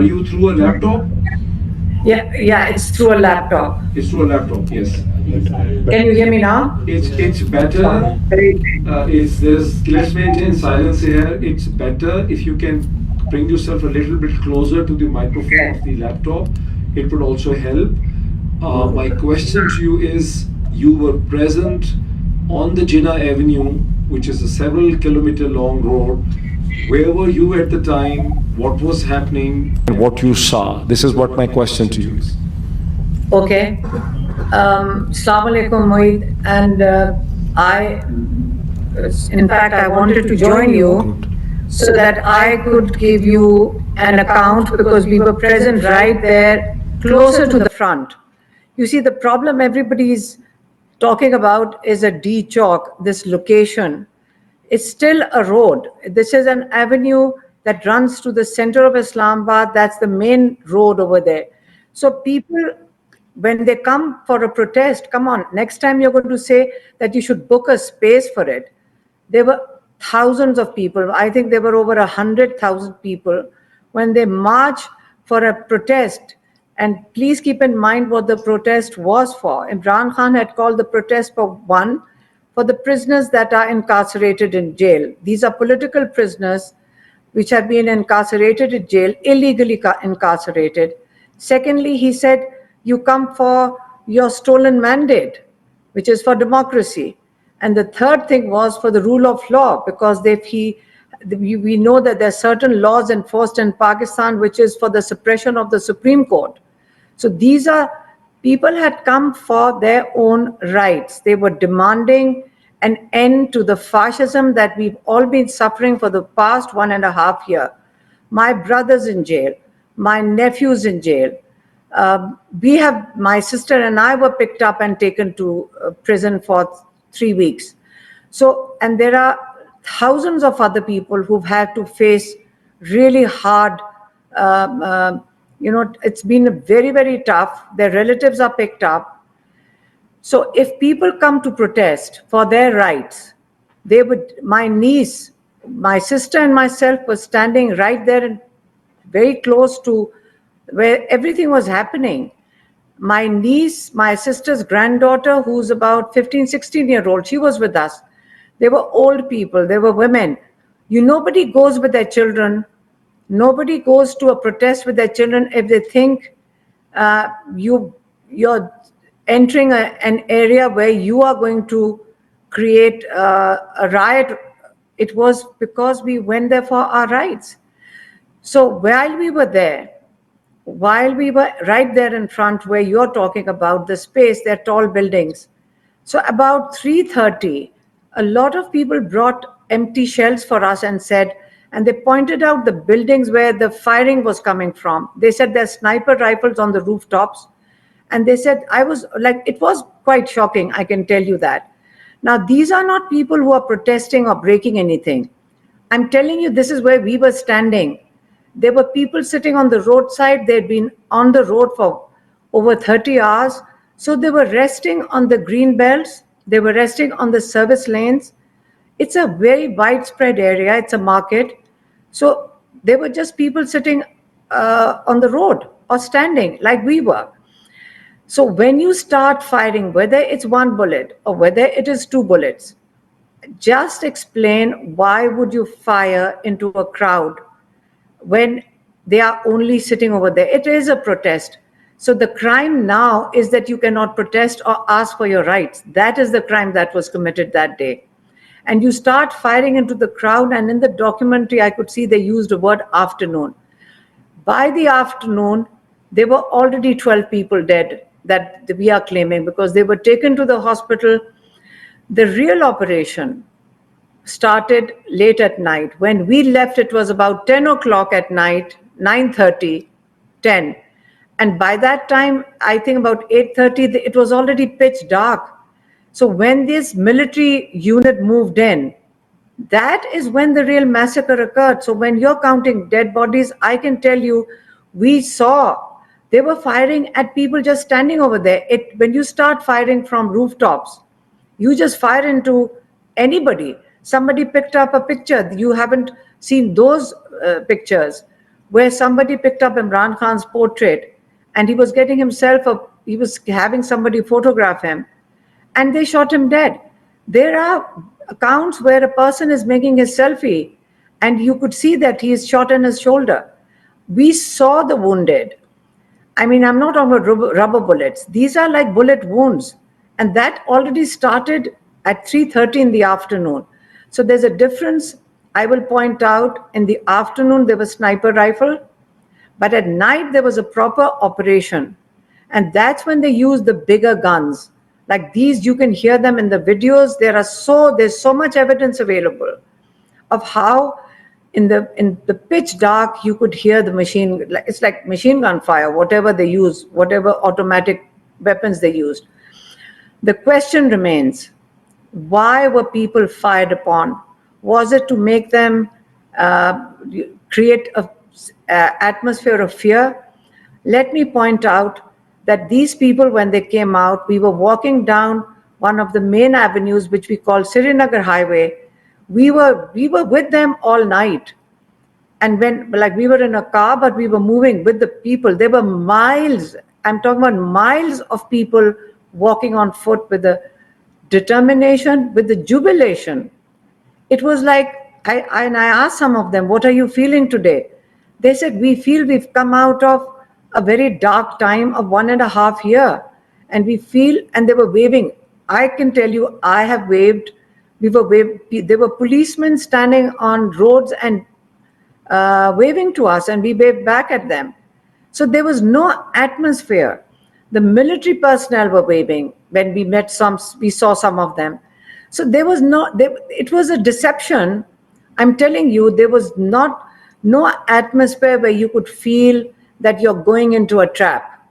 you through a laptop? Yeah, it's through a laptop. It's through a laptop, yes. Can you hear me now? It's better. Let's maintain silence here. It's better if you can bring yourself a little bit closer to the microphone of the laptop. It would also help. My question to you is, you were present on the Jinnah Avenue, which is a several kilometer long road. Where were you at the time? What was happening? And what you saw? This is what my question to you is. Okay. Assalamu alaikum, Moeed. And in fact, I wanted to join you so that I could give you an account, because we were present right there, closer to the front. You see, the problem everybody's talking about is a D chalk, this location. It's still a road. This is an avenue that runs to the center of Islamabad. That's the main road over there. So people, when they come for a protest, come on, next time you're going to say that you should book a space for it. There were thousands of people. I think there were over 100,000 people when they marched for a protest. And please keep in mind what the protest was for. Imran Khan had called the protest for the prisoners that are incarcerated in jail. These are political prisoners which have been incarcerated in jail, illegally incarcerated. Secondly, he said, you come for your stolen mandate, which is for democracy. And the third thing was for the rule of law, because we know that there are certain laws enforced in Pakistan, which is for the suppression of the Supreme Court. So these are, people had come for their own rights. They were demanding an end to the fascism that we've all been suffering for the past 1.5 years. My brother's in jail, my nephew's in jail. My sister and I were picked up and taken to prison for 3 weeks. So, and there are thousands of other people who've had to face really hard, it's been very, very tough. Their relatives are picked up. So if people come to protest for their rights, my niece, my sister and myself were standing right there and very close to where everything was happening. My niece, my sister's granddaughter, who's about 15, 16-year-old, she was with us. There were old people, there were women. Nobody goes with their children. Nobody goes to a protest with their children if they think you're entering an area where you are going to create a riot. It was because we went there for our rights. So while we were right there in front where you're talking about the space, they're tall buildings. So about 3:30, a lot of people brought empty shells for us and they pointed out the buildings where the firing was coming from. They said there's sniper rifles on the rooftops. And they said, it was quite shocking, I can tell you that. Now, these are not people who are protesting or breaking anything. I'm telling you, this is where we were standing. There were people sitting on the roadside. They'd been on the road for over 30 hours. So they were resting on the green belts. They were resting on the service lanes. It's a very widespread area. It's a market. So they were just people sitting on the road or standing like we were. So when you start firing, whether it's 1 bullet or whether it is 2 bullets, just explain why would you fire into a crowd when they are only sitting over there. It is a protest. So the crime now is that you cannot protest or ask for your rights. That is the crime that was committed that day. And you start firing into the crowd, and in the documentary I could see they used the word afternoon. By the afternoon, there were already 12 people dead that we are claiming, because they were taken to the hospital. The real operation started late at night. When we left, it was about 10 o'clock at night, 9:30, 10. And by that time, I think about 8:30, it was already pitch dark. So when this military unit moved in, that is when the real massacre occurred. So when you're counting dead bodies, I can tell you, we saw they were firing at people just standing over there. When you start firing from rooftops, you just fire into anybody. Somebody picked up a picture. You haven't seen those pictures. where somebody picked up Imran Khan's portrait and he was he was having somebody photograph him, and they shot him dead. There are accounts where a person is making his selfie and you could see that he is shot in his shoulder. We saw the wounded. I mean, I'm not talking about rubber bullets. These are like bullet wounds. And that already started at 3:30 in the afternoon. So there's a difference. I will point out, in the afternoon there was sniper rifle, but at night there was a proper operation. And that's when they used the bigger guns. Like these, you can hear them in the videos. There's so much evidence available of how in the pitch dark you could hear the machine. It's like machine gun fire, whatever they use, whatever automatic weapons they used. The question remains, why were people fired upon? Was it to make them create an atmosphere of fear? Let me point out that these people, when they came out, we were walking down one of the main avenues, which we call Srinagar Highway. We were with them all night. And when, like, we were in a car, but we were moving with the people. There were miles, I'm talking about miles of people walking on foot with the determination, with the jubilation. It was like, I asked some of them, what are you feeling today? They said, we feel we've come out of a very dark time of 1.5 years. And we feel, and they were waving. I can tell you, I have waved. There were policemen standing on roads and waving to us, and we waved back at them. So there was no atmosphere. The military personnel were waving when we saw some of them. So there was it was a deception. I'm telling you, there was no atmosphere where you could feel that you're going into a trap.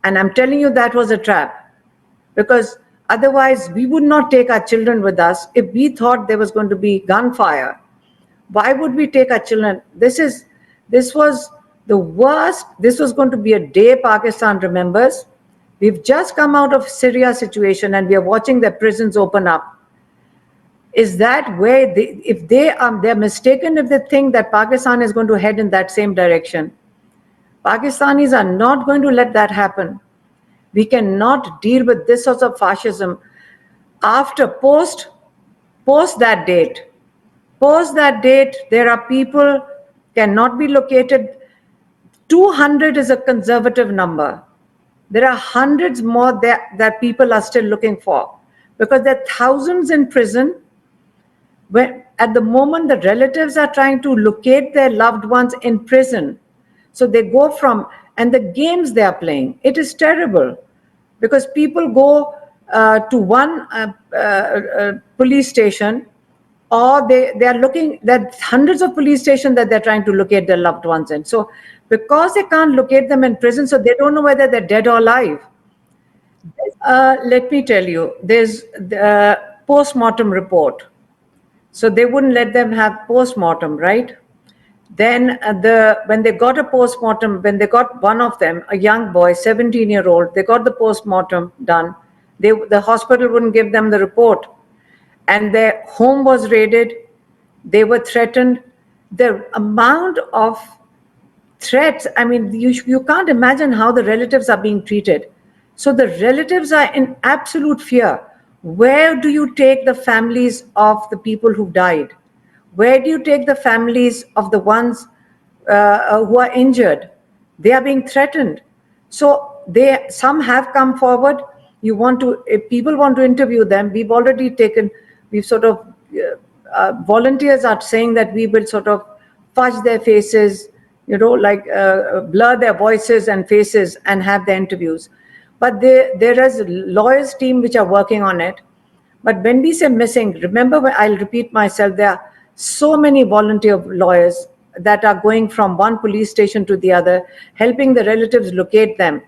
And I'm telling you, that was a trap. Because otherwise, we would not take our children with us if we thought there was going to be gunfire. Why would we take our children? This was the worst. This was going to be a day Pakistan remembers. We've just come out of Syria situation and we are watching their prisons open up. Is that where they're mistaken if they think that Pakistan is going to head in that same direction? Pakistanis are not going to let that happen. We cannot deal with this sort of fascism after post that date. Post that date, there are people cannot be located. 200 is a conservative number. There are hundreds more that people are still looking for, because there are thousands in prison. When at the moment the relatives are trying to locate their loved ones in prison, so they go from, and the games they are playing, it is terrible, because people go to one police station, or they are looking, there are hundreds of police stations that they're trying to locate their loved ones in. So because they can't locate them in prison, so they don't know whether they're dead or alive. Let me tell you, there's the post-mortem report. So they wouldn't let them have post-mortem, right? Then when they got a post-mortem, when they got one of them, a young boy, 17-year-old, they got the post-mortem done. The hospital wouldn't give them the report. And their home was raided. They were threatened. The amount of threats, I mean, you can't imagine how the relatives are being treated. So the relatives are in absolute fear. Where do you take the families of the people who died? Where do you take the families of the ones who are injured? They are being threatened. So some have come forward. If people want to interview them, we've sort of, volunteers are saying that we will sort of fudge their faces, blur their voices and faces and have the interviews. But there is a lawyers team which are working on it. But when we say missing, remember, I'll repeat myself, there are so many volunteer lawyers that are going from one police station to the other, helping the relatives locate them.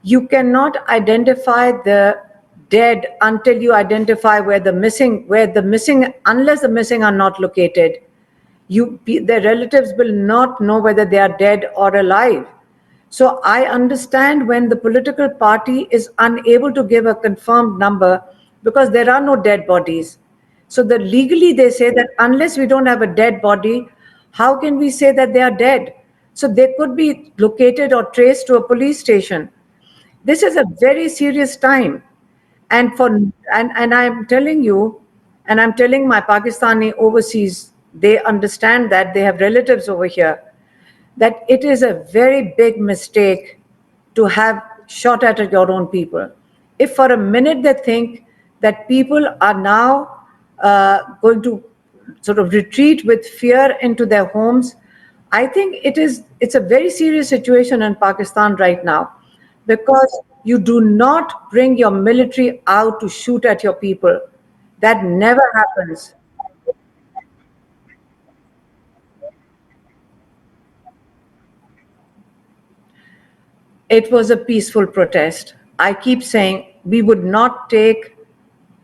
You cannot identify the dead until you identify unless the missing are not located. Their relatives will not know whether they are dead or alive. So I understand when the political party is unable to give a confirmed number because there are no dead bodies. So legally they say that unless we don't have a dead body, how can we say that they are dead? so they could be located or traced to a police station. This is a very serious time. And I'm telling you, and I'm telling my Pakistani overseas, they understand that, they have relatives over here, that it is a very big mistake to have shot at your own people. If for a minute they think that people are now going to sort of retreat with fear into their homes, I think it's a very serious situation in Pakistan right now, because you do not bring your military out to shoot at your people. That never happens. It was a peaceful protest. I keep saying we would not take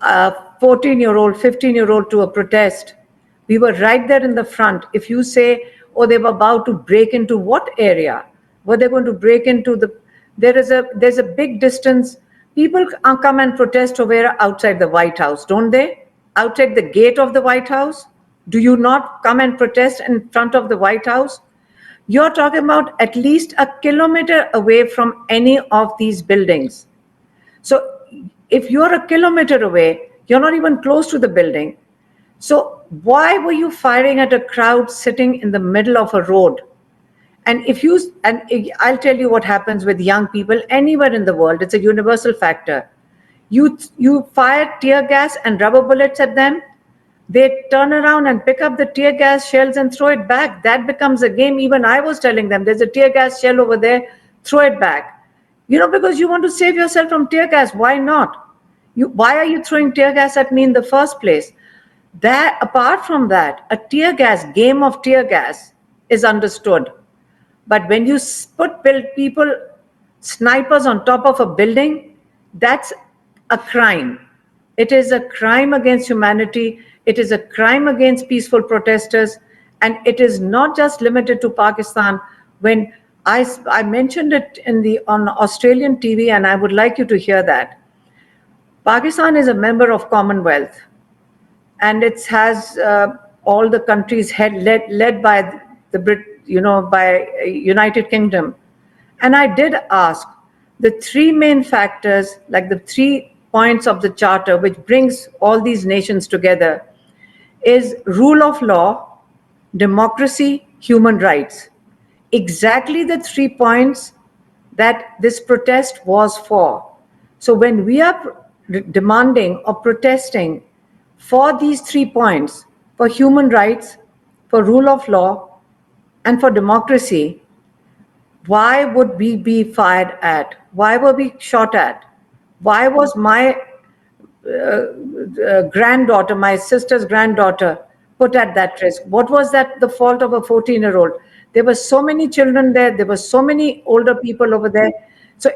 a 14-year-old, 15-year-old to a protest. We were right there in the front. If you say, oh, they were about to break into what area? Were they going to break into the... There's a big distance. People come and protest over outside the White House, don't they? Outside the gate of the White House? Do you not come and protest in front of the White House? You're talking about at least a kilometer away from any of these buildings. So if you're a kilometer away, you're not even close to the building. So why were you firing at a crowd sitting in the middle of a road? And I'll tell you what happens with young people anywhere in the world. It's a universal factor. You fire tear gas and rubber bullets at them, they turn around and pick up the tear gas shells and throw it back. That becomes a game. Even I was telling them, there's a tear gas shell over there, throw it back. Because you want to save yourself from tear gas. Why not? Why are you throwing tear gas at me in the first place? Apart from that, a game of tear gas is understood. But when you put people, snipers on top of a building, that's a crime. It is a crime against humanity. It is a crime against peaceful protesters. And it is not just limited to Pakistan. When I mentioned it on Australian TV, and I would like you to hear that. Pakistan is a member of Commonwealth, and it has all the countries led by by United Kingdom. And I did ask the three main factors, like the 3 points of the charter, which brings all these nations together, is rule of law, democracy, human rights. Exactly the 3 points that this protest was for. So when we are demanding or protesting for these 3 points, for human rights, for rule of law, and for democracy, why would we be fired at? Why were we shot at? Why was my granddaughter, my sister's granddaughter, put at that risk? What was that the fault of a 14-year-old? There were so many children there. There were so many older people over there. So